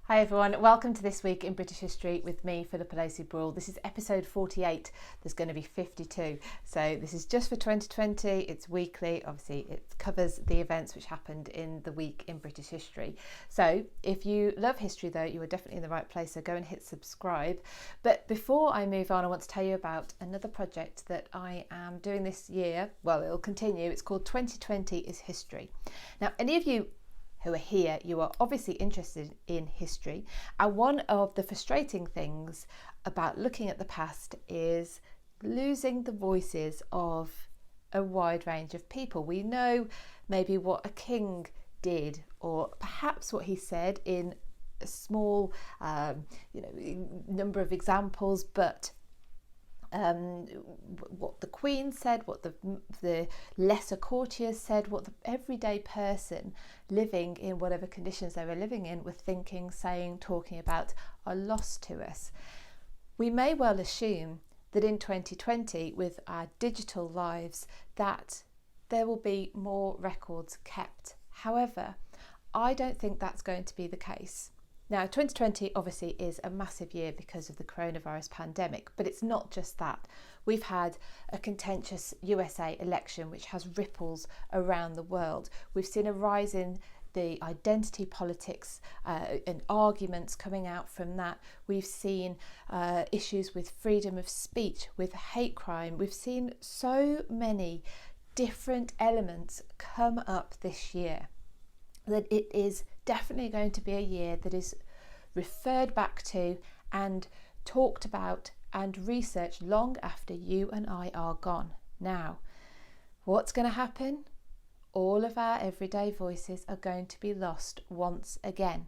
Hi everyone, welcome to This Week in British History with me, Philippa Lacey Brewell. This is episode 48, there's going to be 52. So this is just for 2020, it's weekly, obviously it covers the events which happened in the week in British history. So if you love history though, you are definitely in the right place, so go and hit subscribe. But before I move on, I want to tell you about another project that I am doing this year. Well, it'll continue, it's called 2020 is History. Now, any of you who are here, you are obviously interested in history, and one of the frustrating things about looking at the past is losing the voices of a wide range of people. We know maybe what a king did, or perhaps what he said in a small number of examples, but what the Queen said, what the lesser courtiers said, what the everyday person living in whatever conditions they were living in were thinking, saying, talking about are lost to us. We may well assume that in 2020, with our digital lives, that there will be more records kept. However, I don't think that's going to be the case. Now, 2020 obviously is a massive year because of the coronavirus pandemic, but it's not just that. We've had a contentious USA election which has ripples around the world. We've seen a rise in the identity politics and arguments coming out from that. We've seen issues with freedom of speech, with hate crime. We've seen so many different elements come up this year that it is definitely going to be a year that is referred back to and talked about and researched long after you and I are gone. Now, what's going to happen? All of our everyday voices are going to be lost once again,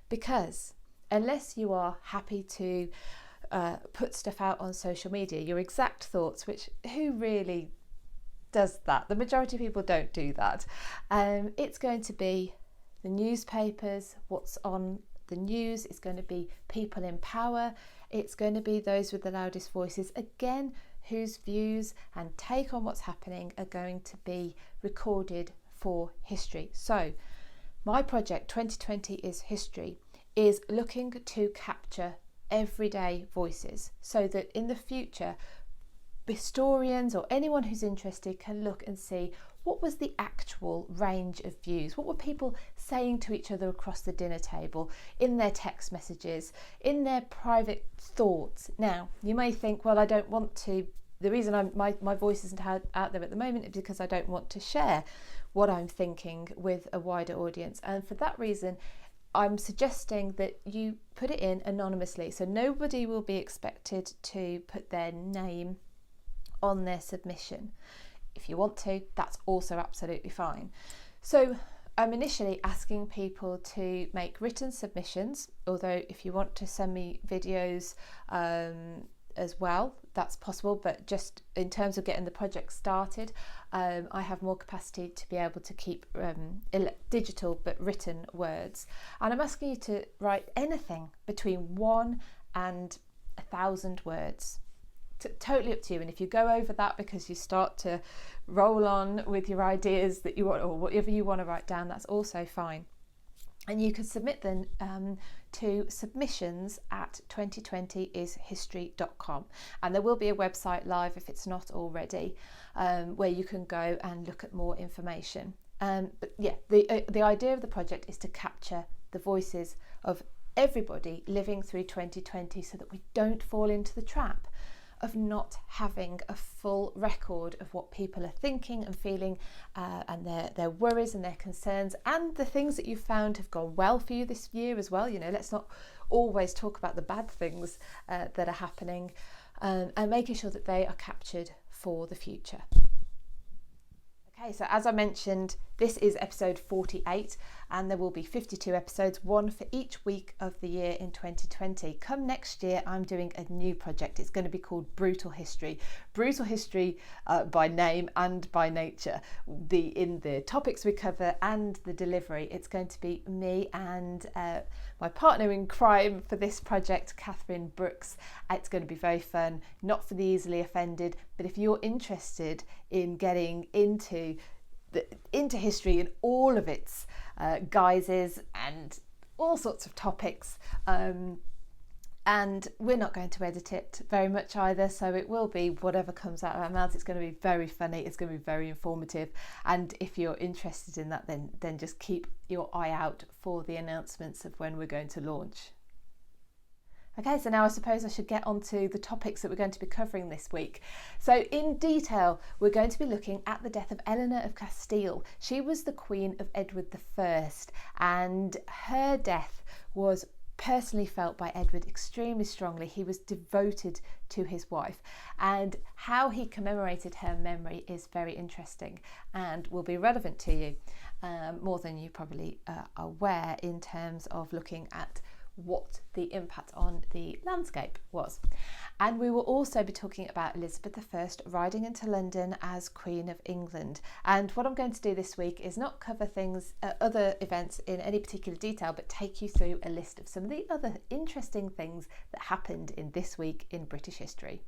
because unless you are happy to put stuff out on social media, your exact thoughts, which who really does that? The majority of people don't do that. It's going to be the newspapers, what's on the news. It's going to be people in power. It's going to be those with the loudest voices, again, whose views and take on what's happening are going to be recorded for history. So my project 2020 is History is looking to capture everyday voices so that in the future historians or anyone who's interested can look and see what was the actual range of views. What were people saying to each other across the dinner table, in their text messages, in their private thoughts? Now, you may think, well, I don't want to, the reason my voice isn't out there at the moment is because I don't want to share what I'm thinking with a wider audience. And for that reason, I'm suggesting that you put it in anonymously. So nobody will be expected to put their name on their submission. If you want to, that's also absolutely fine. So I'm initially asking people to make written submissions, although if you want to send me videos as well, that's possible, but just in terms of getting the project started, I have more capacity to be able to keep digital but written words. And I'm asking you to write anything between 1 and 1,000 words. Totally up to you, and if you go over that because you start to roll on with your ideas that you want or whatever you want to write down, that's also fine. And you can submit them to submissions@2020ishistory.com, and there will be a website live if it's not already, where you can go and look at more information. But yeah, the idea of the project is to capture the voices of everybody living through 2020 so that we don't fall into the trap of not having a full record of what people are thinking and feeling, and their worries and their concerns, and the things that you found have gone well for you this year as well. You know, let's not always talk about the bad things that are happening, and making sure that they are captured for the future. Okay, so as I mentioned, this is episode 48, and there will be 52 episodes, one for each week of the year in 2020. Come next year, I'm doing a new project. It's going to be called Brutal History. Brutal History by name and by nature. In the topics we cover and the delivery, it's going to be me and my partner in crime for this project, Catherine Brooks. It's going to be very fun, not for the easily offended, but if you're interested in getting into history in all of its guises and all sorts of topics. And we're not going to edit it very much either, so it will be whatever comes out of our mouths. It's going to be very funny, it's going to be very informative, and if you're interested in that, then just keep your eye out for the announcements of when we're going to launch. Okay, so now I suppose I should get on to the topics that we're going to be covering this week. So in detail, we're going to be looking at the death of Eleanor of Castile. She was the Queen of Edward I, and her death was personally felt by Edward extremely strongly. He was devoted to his wife, and how he commemorated her memory is very interesting and will be relevant to you more than you probably are aware, in terms of looking at what the impact on the landscape was. And we will also be talking about Elizabeth I riding into London as Queen of England. And what I'm going to do this week is not cover things, other events in any particular detail, but take you through a list of some of the other interesting things that happened in this week in British history.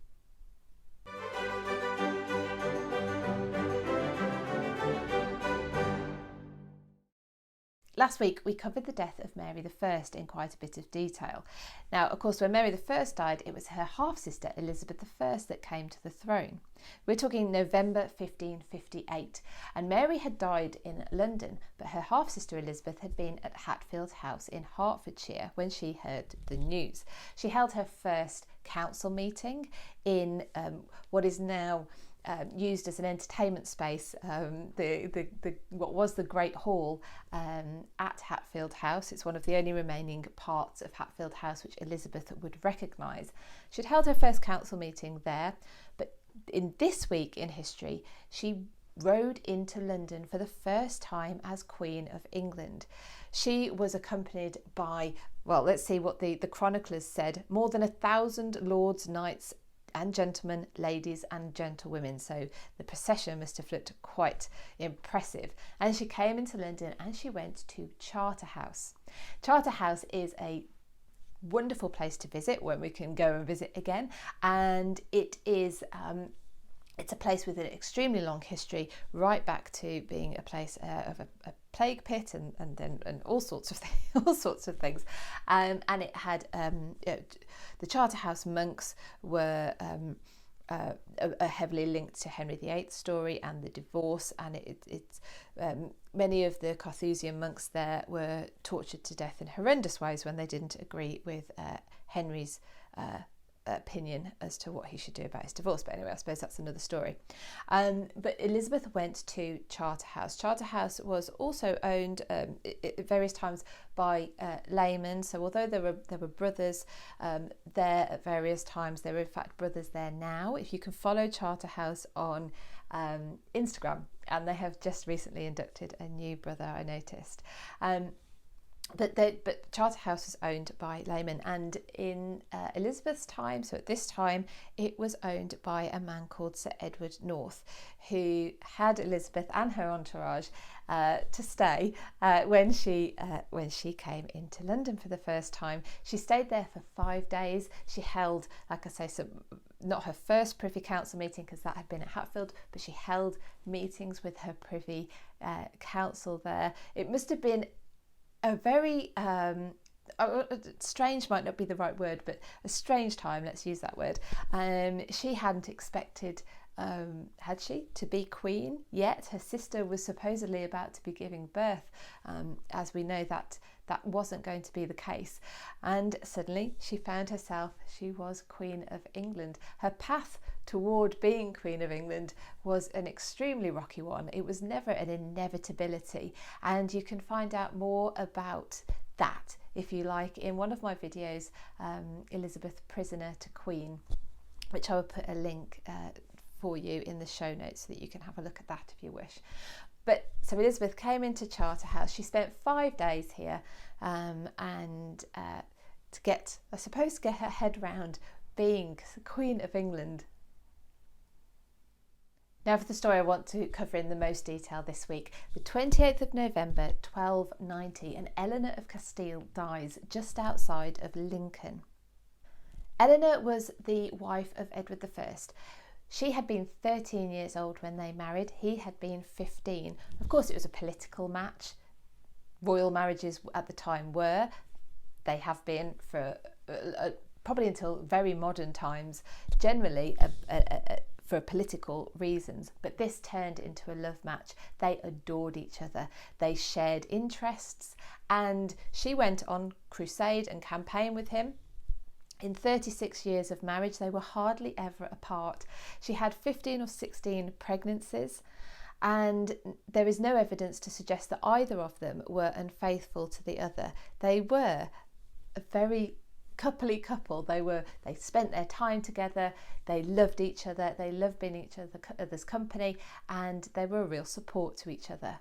Last week we covered the death of Mary I in quite a bit of detail. Now, of course, when Mary I died, it was her half-sister Elizabeth I that came to the throne. We're talking November 1558, and Mary had died in London, but her half-sister Elizabeth had been at Hatfield House in Hertfordshire when she heard the news. She held her first council meeting in what is now used as an entertainment space, what was the Great Hall at Hatfield House. It's one of the only remaining parts of Hatfield House which Elizabeth would recognise. She'd held her first council meeting there, but in this week in history, she rode into London for the first time as Queen of England. She was accompanied by, well, let's see what the chroniclers said, more than 1,000 lords, knights and gentlemen, ladies and gentlewomen. So the procession must have looked quite impressive. And she came into London and she went to Charterhouse. Charterhouse is a wonderful place to visit when we can go and visit again, and it is it's a place with an extremely long history, right back to being a place of a plague pit and all sorts of things. And it had the Charterhouse monks were heavily linked to Henry VIII's story and the divorce, and it's many of the Carthusian monks there were tortured to death in horrendous ways when they didn't agree with Henry's opinion as to what he should do about his divorce. But anyway, I suppose that's another story. But Elizabeth went to Charterhouse. Charterhouse was also owned at various times by laymen. So although there were brothers there at various times, there are in fact brothers there now. If you can follow Charterhouse on Instagram, and they have just recently inducted a new brother, I noticed. But Charterhouse was owned by laymen, and in Elizabeth's time, so at this time, it was owned by a man called Sir Edward North, who had Elizabeth and her entourage to stay when she came into London for the first time. She stayed there for 5 days. She held, like I say, not her first Privy Council meeting, because that had been at Hatfield, but she held meetings with her Privy Council there. It must have been a very strange might not be the right word, but a strange time, let's use that word. She hadn't expected, had she, to be queen yet. Her sister was supposedly about to be giving birth. As we know, that wasn't going to be the case, and suddenly she found herself, she was Queen of England. Her path toward being Queen of England was an extremely rocky one. It was never an inevitability, and you can find out more about that, if you like, in one of my videos, Elizabeth Prisoner to Queen, which I will put a link for you in the show notes so that you can have a look at that if you wish. But so Elizabeth came into Charterhouse. She spent 5 days here, and to get her head round being Queen of England. Now for the story I want to cover in the most detail this week. The 28th of November 1290, and Eleanor of Castile dies just outside of Lincoln. Eleanor was the wife of Edward I. She had been 13 years old when they married. He had been 15. Of course, it was a political match. royal marriages at the time were. They have been for probably until very modern times, generally for political reasons. But this turned into a love match. They adored each other. They shared interests, and she went on crusade and campaign with him. In 36 years of marriage, they were hardly ever apart. She had 15 or 16 pregnancies, and there is no evidence to suggest that either of them were unfaithful to the other. They were a very coupley couple. They spent their time together, they loved each other, they loved being each other's company, and they were a real support to each other.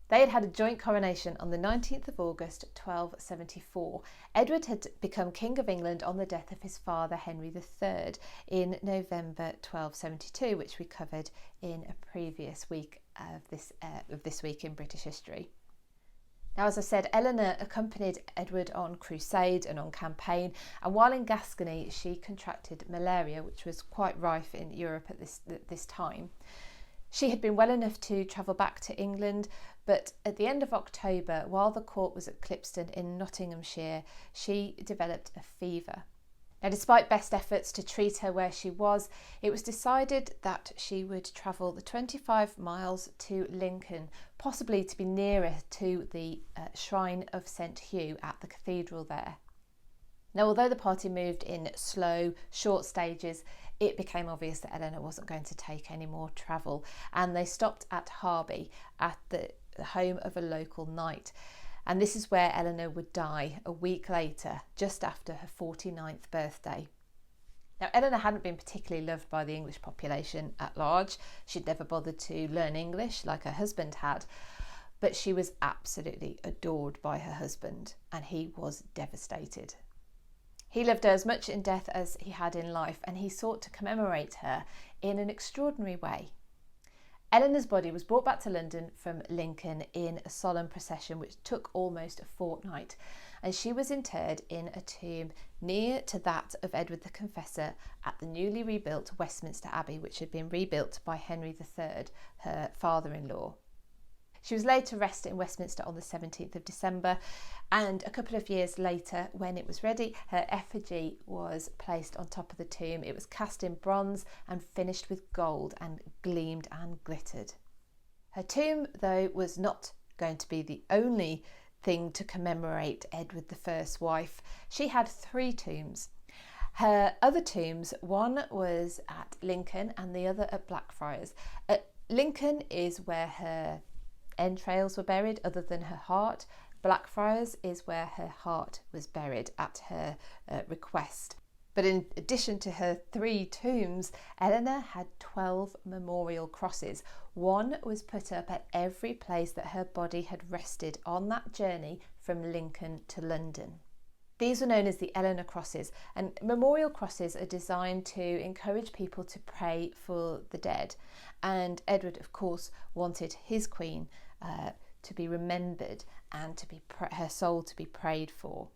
They had had a joint coronation on the 19th of August 1274. Edward had become King of England on the death of his father Henry III in November 1272, which we covered in a previous week of this week in British history. Now, as I said, Eleanor accompanied Edward on crusade and on campaign, and while in Gascony she contracted malaria, which was quite rife in Europe at this time. She had been well enough to travel back to England, but at the end of October, while the court was at Clipston in Nottinghamshire, she developed a fever. Now, despite best efforts to treat her where she was, it was decided that she would travel the 25 miles to Lincoln, possibly to be nearer to the shrine of St Hugh at the cathedral there. Now, although the party moved in slow, short stages, it became obvious that Eleanor wasn't going to take any more travel, and they stopped at Harby, at the home of a local knight. And this is where Eleanor would die a week later, just after her 49th birthday. Now, Eleanor hadn't been particularly loved by the English population at large. She'd never bothered to learn English like her husband had, but she was absolutely adored by her husband, and he was devastated. He loved her as much in death as he had in life, and he sought to commemorate her in an extraordinary way. Eleanor's body was brought back to London from Lincoln in a solemn procession which took almost a fortnight, and she was interred in a tomb near to that of Edward the Confessor at the newly rebuilt Westminster Abbey, which had been rebuilt by Henry III, her father-in-law. She was laid to rest in Westminster on the 17th of December, and a couple of years later, when it was ready, her effigy was placed on top of the tomb. It was cast in bronze and finished with gold and gleamed and glittered. Her tomb, though, was not going to be the only thing to commemorate Edward I's wife. She had 3 tombs. Her other tombs, one was at Lincoln and the other at Blackfriars. At Lincoln is where her entrails were buried, other than her heart. Blackfriars is where her heart was buried at her request. But in addition to her 3 tombs, Eleanor had 12 memorial crosses. One was put up at every place that her body had rested on that journey from Lincoln to London. These were known as the Eleanor crosses, and memorial crosses are designed to encourage people to pray for the dead. And Edward, of course, wanted his queen to be remembered and to be her soul to be prayed for.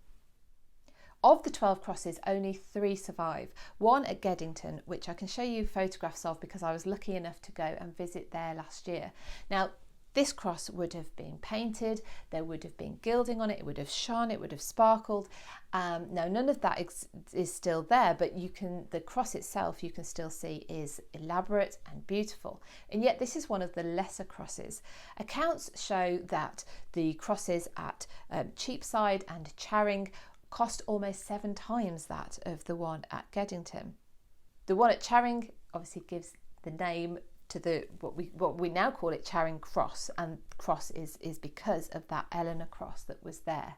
Of the 12 crosses, only 3 survive. One at Geddington, which I can show you photographs of because I was lucky enough to go and visit there last year. Now, this cross would have been painted, there would have been gilding on it, it would have shone, it would have sparkled. Now, none of that is still there, but the cross itself you can still see is elaborate and beautiful. And yet this is one of the lesser crosses. Accounts show that the crosses at Cheapside and Charing cost almost 7 times that of the one at Geddington. The one at Charing obviously gives the name to what we now call it Charing Cross, and cross is because of that Eleanor cross that was there.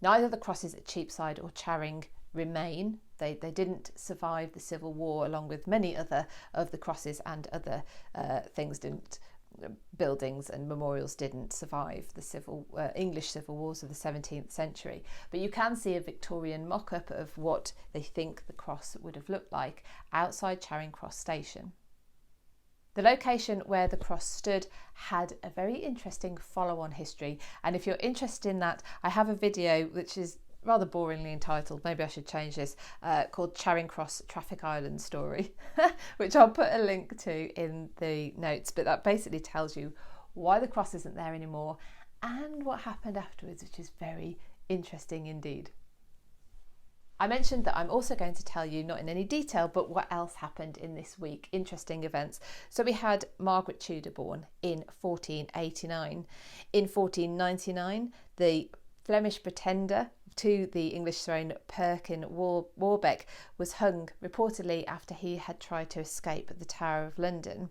Neither the crosses at Cheapside or Charing remain. They didn't survive the Civil War, along with many other of the crosses and other buildings and memorials didn't survive the English Civil Wars of the 17th century. But you can see a Victorian mock-up of what they think the cross would have looked like outside Charing Cross Station. The location where the cross stood had a very interesting follow-on history, and if you're interested in that, I have a video which is rather boringly entitled, maybe I should change this, called Charing Cross Traffic Island Story, which I'll put a link to in the notes, but that basically tells you why the cross isn't there anymore and what happened afterwards, which is very interesting indeed. I mentioned that I'm also going to tell you, not in any detail, but what else happened in this week, interesting events. So we had Margaret Tudor born in 1489. In 1499, the Flemish pretender to the English throne, Perkin Warbeck, was hung, reportedly after he had tried to escape the Tower of London.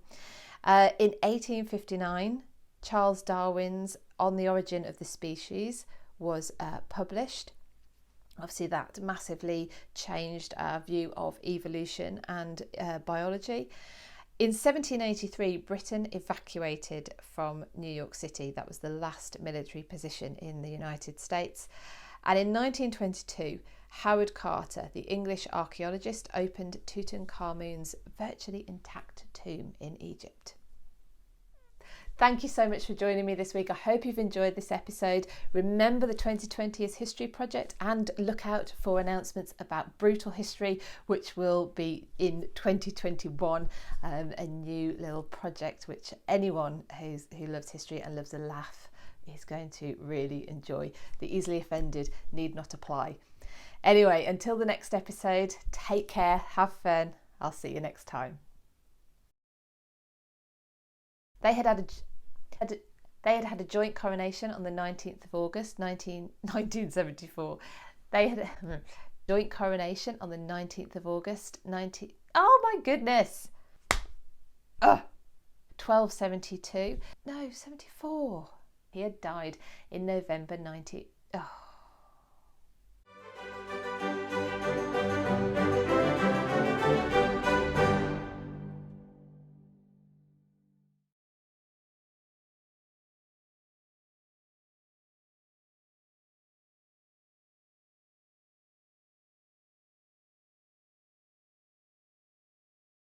In 1859, Charles Darwin's On the Origin of the Species was published. Obviously, that massively changed our view of evolution and biology. In 1783, Britain evacuated from New York City. That was the last military position in the United States. And in 1922, Howard Carter, the English archaeologist, opened Tutankhamun's virtually intact tomb in Egypt. Thank you so much for joining me this week. I hope you've enjoyed this episode. Remember the 2020 is History Project, and look out for announcements about Brutal History, which will be in 2021, a new little project which anyone who loves history and loves a laugh is going to really enjoy. The easily offended need not apply. Anyway, until the next episode, take care, have fun. I'll see you next time. They had had a joint coronation on the 19th of August 1974. They had a joint coronation on the 19th of August 19... Oh my goodness! 1272. No, 74. He had died in November 90...